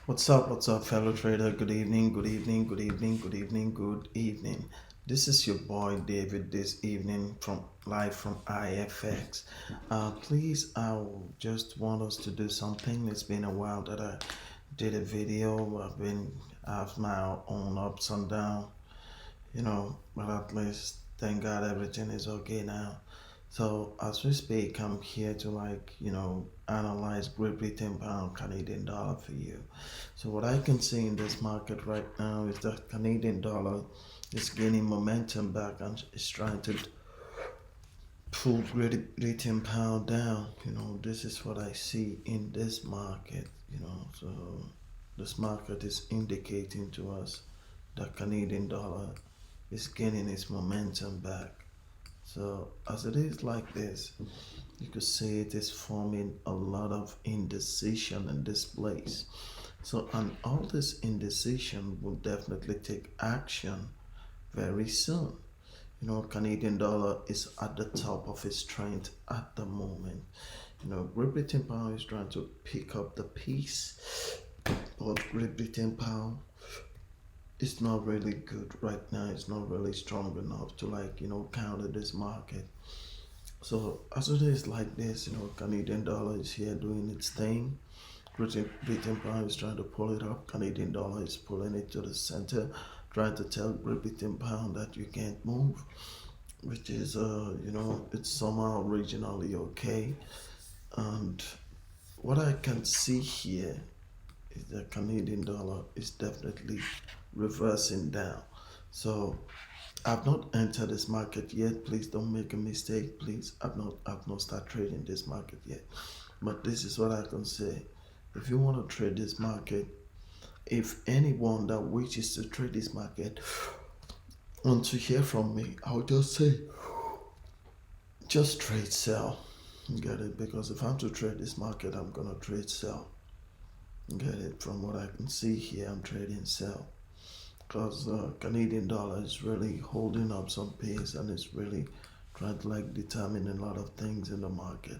What's up, fellow trader? Good evening, good evening, good evening, good evening, good evening. This is your boy David this evening from live from IFX. Please, I just want us to do something. It's been a while that I did a video. I've my own ups and downs, but at least thank God everything is okay now. So as we speak, I'm here to analyze Great Britain pound Canadian dollar for you. So what I can see in this market right now is that Canadian dollar is gaining momentum back and is trying to pull Great Britain pound down. This is what I see in this market. So this market is indicating to us that Canadian dollar is gaining its momentum back. So as it is like this, you could say it is forming a lot of indecision in this place. So and all this indecision will definitely take action very soon. Canadian dollar is at the top of its strength at the moment. Great Britain pound is trying to pick up the pace, but Great Britain pound is not really good right now. It's not really strong enough to counter this market. So as it is like this, Canadian dollar is here doing its thing. Britain pound is trying to pull it up. Canadian dollar is pulling it to the center, trying to tell Great Britain pound that you can't move, which is it's somehow regionally okay. And what I can see here is that Canadian dollar is definitely reversing down. So I've not entered this market yet. Please don't make a mistake. Please, I've not started trading this market yet. But this is what I can say. If you want to trade this market, if anyone that wishes to trade this market want to hear from me, I'll just say, just trade sell. Get it? Because if I'm to trade this market, I'm gonna trade sell. Get it? From what I can see here, I'm trading sell. Because Canadian dollar is really holding up some pace and it's really trying to determine a lot of things in the market.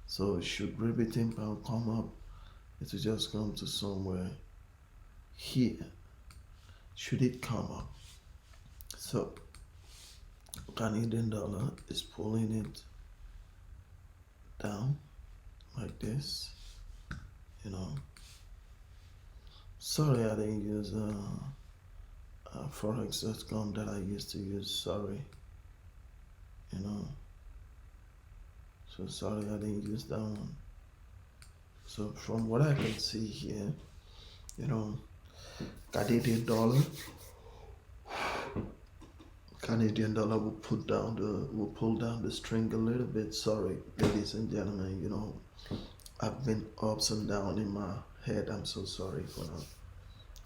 So should Britain pound come up, it will just come to somewhere here. Should it come up? So Canadian dollar is pulling it down like this. Sorry I didn't use forex.com that I used to use. Sorry. you know so sorry I didn't use that one. So from what I can see here, you know Canadian dollar Canadian dollar will pull down the string a little bit. Sorry, ladies and gentlemen, I've been ups and down in my head. I'm so sorry for that.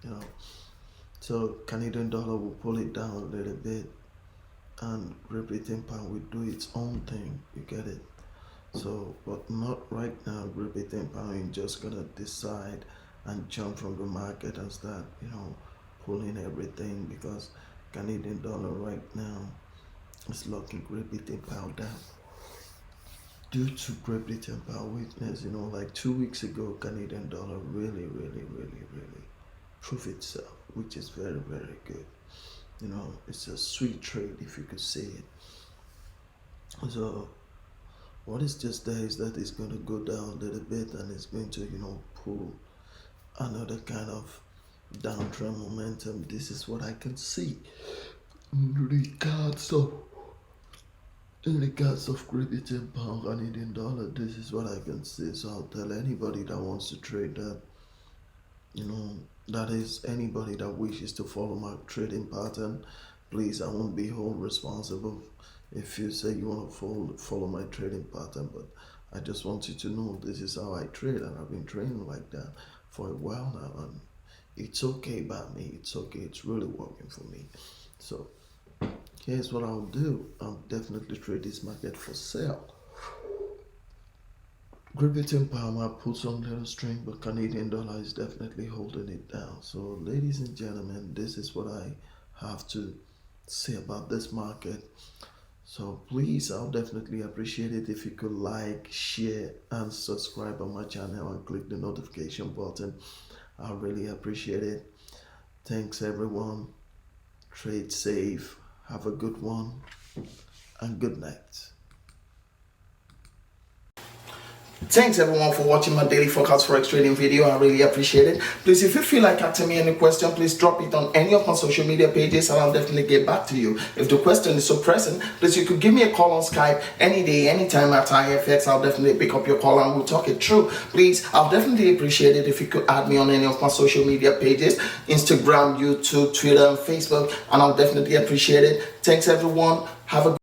You know so Canadian dollar will pull it down a little bit and Great Britain pound will do its own thing. You get it? So, but not right now. Great Britain pound is just gonna decide and jump from the market and start, pulling everything because Canadian dollar right now is locking Great Britain pound down due to Great Britain pound weakness. Like 2 weeks ago, Canadian dollar really, really, really, really proved itself, which is very, very good. It's a sweet trade if you could say it. So what is just there is that it's going to go down a little bit and it's going to, pull another kind of downtrend momentum. This is what I can see in regards of Great Britain pound Canadian dollar. This is what I can see. So I'll tell anybody that wants to trade that, that is anybody that wishes to follow my trading pattern. Please, I won't be held responsible if you say you want to follow my trading pattern, but I just want you to know this is how I trade, and I've been trading like that for a while now, and it's okay by me. It's okay. It's really working for me. So here's what I'll do. I'll definitely trade this market for sale. Great Britain pound might put some little string, but Canadian dollar is definitely holding it down. So, ladies and gentlemen, this is what I have to say about this market. So please, I'll definitely appreciate it if you could like, share, and subscribe on my channel and click the notification button. I really appreciate it. Thanks, everyone. Trade safe. Have a good one. And good night. Thanks everyone for watching my daily forecast forex trading video. I really appreciate it. Please, if you feel like asking me any question, please drop it on any of my social media pages and I'll definitely get back to you. If the question is so pressing, please, you could give me a call on Skype any day, anytime at IFX. I'll definitely pick up your call and we'll talk it through. Please, I'll definitely appreciate it if you could add me on any of my social media pages, Instagram, YouTube, Twitter, and Facebook, and I'll definitely appreciate it. Thanks everyone. Have a